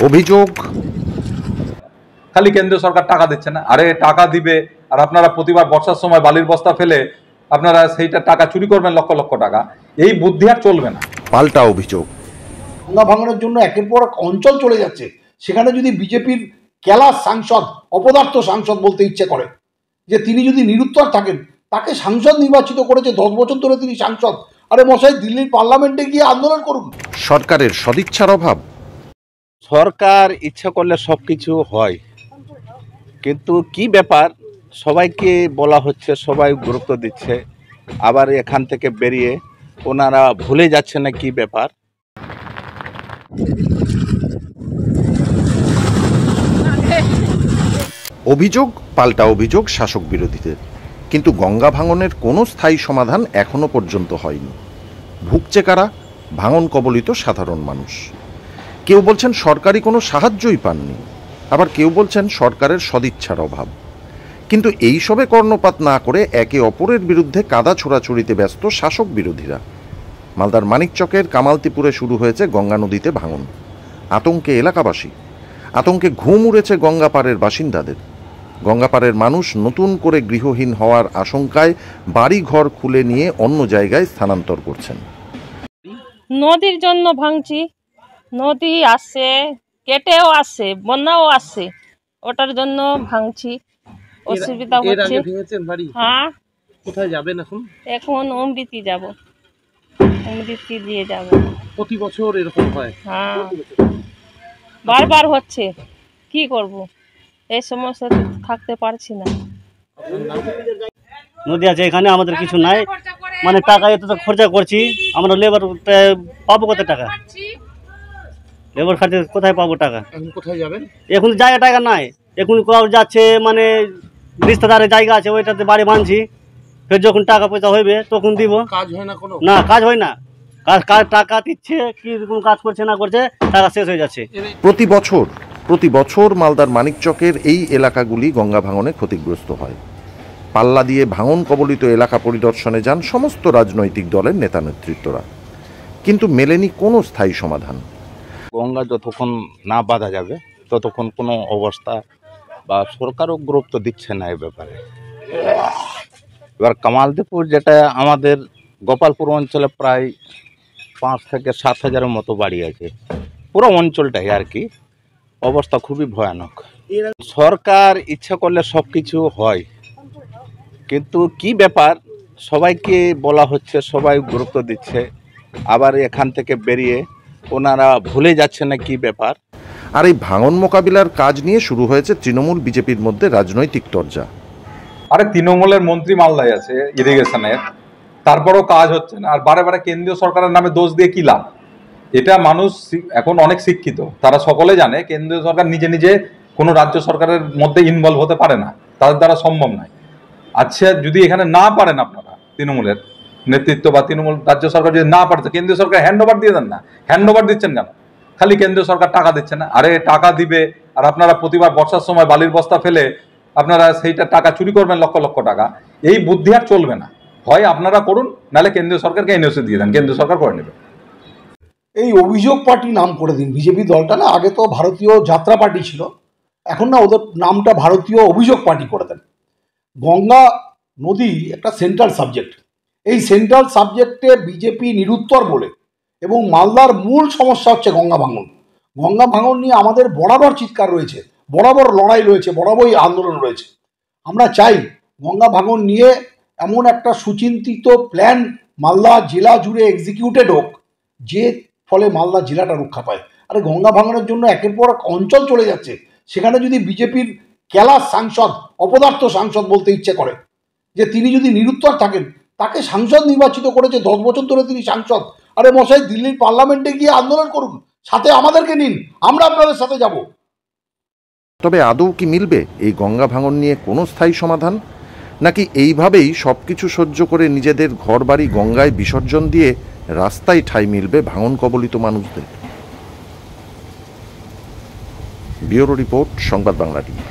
অভিযোগ খালি কেন্দ্রীয় সরকার টাকা দিচ্ছে না, আরে টাকা দিবে আর আপনারা প্রতিবার বর্ষার সময় বালির বস্তা ফেলে আপনারা সেইটা টাকা চুরি করবেন লক্ষ লক্ষ টাকা, এই বুদ্ধি আর চলবে না। পাল্টা অভিযোগ গঙ্গা ভাঙনের জন্য একের পর এক অঞ্চল চলে যাচ্ছে, সেখানে যদি বিজেপির ক্যালাস সাংসদ, অপদার্থ সাংসদ বলতে ইচ্ছে করে যে তিনি যদি নিরুত্তর থাকেন, তাকে সাংসদ নির্বাচিত করেছে, 10 বছর ধরে তিনি সাংসদ। আরে মশাই, দিল্লির পার্লামেন্টে গিয়ে আন্দোলন করুন। সরকারের সদিচ্ছার অভাব। সরকার ইচ্ছা করলে সব কিছু হয়, কিন্তু কি ব্যাপার, সবাইকে বলা হচ্ছে, সবাই গুরুত্ব দিচ্ছে, আবার এখান থেকে বেরিয়ে ওনারা ভুলে যাচ্ছে না কি ব্যাপার। অভিযোগ পাল্টা অভিযোগ শাসক বিরোধীদের, কিন্তু গঙ্গা ভাঙনের কোনো স্থায়ী সমাধান এখনো পর্যন্ত হয়নি। ভুগছে কারা? ভাঙন কবলিত সাধারণ মানুষ। কেউ বলছেন সরকারি কোনো সাহায্যই পাননি, আবার কেউ বলছেন সরকারের সদিচ্ছার অভাব। কিন্তু এইসবে কর্ণপাত না করে একে অপরের বিরুদ্ধে কাদা ছোড়াছুড়িতে ব্যস্ত শাসক বিরোধীরা। মালদার মানিকচকের কামালতিপুরে শুরু হয়েছে গঙ্গা নদীতে ভাঙন। আতঙ্কে এলাকাবাসী, আতঙ্কে ঘুম উড়েছে গঙ্গাপাড়ের বাসিন্দাদের। গঙ্গাপাড়ের মানুষ নতুন করে গৃহহীন হওয়ার আশঙ্কায় বাড়ি ঘর খুলে নিয়ে অন্য জায়গায় স্থানান্তর করছেন। নদীর জন্য ভাঙছি, নদী আসছে, কেটেও আসছে, বন্যাও আসছে, ওটার জন্য ভাঙছি, অসুবিধা হচ্ছে। হ্যাঁ, কোথায় যাবেন এখন? এখন অমৃতি যাব, অমৃতি দিয়ে যাব। প্রতি বছর এরকম হয়? হ্যাঁ, বারবার হচ্ছে, কি করব, এই সমস্যা থাকতে পারছি না। নদী আছে এখানে, আমাদের কিছু নাই, মানে টাকা এত খরচা করছি, আমরা লেবার পাবো কত টাকা? লেবার খাতে কোথায় পাবো টাকা? এখন কোথায় যাবেন? এখন জায়গা টাকা নাই, এখন কোথাও যাচ্ছে, মানে রিস্তাদারের জায়গা আছে, ওইটাতে বাড়ি বাঁধছি, ফের যখন টাকা পয়সা হইবে তখন দিব। কাজ হয় না কোনো? না, কাজ হয় না, কাজ টাকা দিচ্ছে, কি রকম কাজ করছে না করছে, টাকা শেষ হয়ে যাচ্ছে। প্রতি বছর মালদার মানিকচকের এই এলাকাগুলি গঙ্গা ভাঙনে ক্ষতিগ্রস্ত হয়। পাল্লা দিয়ে ভাঙন কবলিত এলাকা পরিদর্শনে যান সমস্ত রাজনৈতিক দলের নেতা নেতৃত্বরা, কিন্তু মেলেনি কোনো স্থায়ী সমাধান। গঙ্গা যতক্ষণ না বাঁধা যাবে ততক্ষণ কোনো অবস্থা বা সরকারও গুরুত্ব দিচ্ছে না এই ব্যাপারে। এবার কামালদিপুর, যেটা আমাদের গোপালপুর অঞ্চলে প্রায় 5 থেকে 7 হাজারের মতো বাড়ি আছে, পুরো অঞ্চলটাই আর কি, অবস্থা খুবই ভয়ানক। সরকার ইচ্ছা করলে সব কিছু হয়, কিন্তু কি ব্যাপার, সবাইকে বলা হচ্ছে, সবাই গুরুত্ব দিচ্ছে, আবার এখান থেকে বেরিয়ে ওনারা ভুলে যাচ্ছে না কি ব্যাপার। আর এই ভাঙন মোকাবিলার কাজ নিয়ে শুরু হয়েছে তৃণমূল বিজেপির মধ্যে রাজনৈতিক তরজা। আরে তৃণমূলের মন্ত্রী মালদায় আছে ইরিগেশনের, তারপরেও কাজ হচ্ছে না, আর বারে বারে কেন্দ্রীয় সরকারের নামে দোষ দিয়ে কি লাভ? এটা মানুষ এখন অনেক শিক্ষিত, তারা সকলে জানে কেন্দ্রীয় সরকার নিজে নিজে কোনো রাজ্য সরকারের মধ্যে ইনভলভ হতে পারে না, তাদের দ্বারা সম্ভব নয়। আচ্ছা, যদি এখানে না পারেন আপনারা, তৃণমূলের নেতৃত্ব বা তৃণমূল রাজ্য সরকার যদি না পারছে, কেন্দ্রীয় সরকার হ্যান্ড ওভার দিয়ে দেন না। হ্যান্ড ওভার দিচ্ছেন কেন? খালি কেন্দ্রীয় সরকার টাকা দিচ্ছে না, আরে টাকা দিবে আর আপনারা প্রতিবার বর্ষার সময় বালির বস্তা ফেলে আপনারা সেইটা টাকা চুরি করবেন লক্ষ লক্ষ টাকা, এই বুদ্ধি আর চলবে না। হয় আপনারা করুন, নাহলে কেন্দ্রীয় সরকারকে এনওসি দিয়ে দেন, কেন্দ্রীয় সরকার করে নেবে। এই অভিযোগ পার্টি নাম করে দিন। বিজেপি দলটা না আগে তো ভারতীয় যাত্রা পার্টি ছিল, এখন না ওদের নামটা ভারতীয় অভিযোগ পার্টি করে দেন। গঙ্গা নদী একটা সেন্ট্রাল সাবজেক্ট, এই সেন্ট্রাল সাবজেক্টে বিজেপি নিরুত্তর বলে, এবং মালদার মূল সমস্যা হচ্ছে গঙ্গা ভাঙন। গঙ্গা ভাঙন নিয়ে আমাদের বরাবর চিৎকার রয়েছে, বরাবর লড়াই রয়েছে, বরাবরই আন্দোলন রয়েছে। আমরা চাই গঙ্গা ভাঙন নিয়ে এমন একটা সুচিন্তিত প্ল্যান মালদা জেলা জুড়ে এক্সিকিউটেড হোক, যে ফলে মালদা জেলাটা রক্ষা পায়। আরে গঙ্গা ভাঙনের জন্য একের পর এক অঞ্চল চলে যাচ্ছে, সেখানে যদি বিজেপির ক্যালাস সাংসদ, অপদার্থ সাংসদ বলতে ইচ্ছে করে যে তিনি যদি নিরুত্তর থাকেন, তাকে সাংসদ নির্বাচিত করেছে, 10 বছর ধরে তিনি সাংসদ। আরে মশাই, দিল্লির পার্লামেন্টে গিয়ে আন্দোলন করুন, সাথে আমাদেরকে নিন, আমরা আপনাদের সাথে যাব। তবে আদৌ কি মিলবে এই গঙ্গা ভাঙন নিয়ে কোনো স্থায়ী সমাধান, নাকি এইভাবেই সবকিছু সহ্য করে নিজেদের ঘরবাড়ি গঙ্গায় বিসর্জন দিয়ে রাস্তায় ঠাঁই মিলবে ভাঙন কবলিত মানুষদের? ব্যুরো রিপোর্ট, সংবাদ বাংলা টিভি।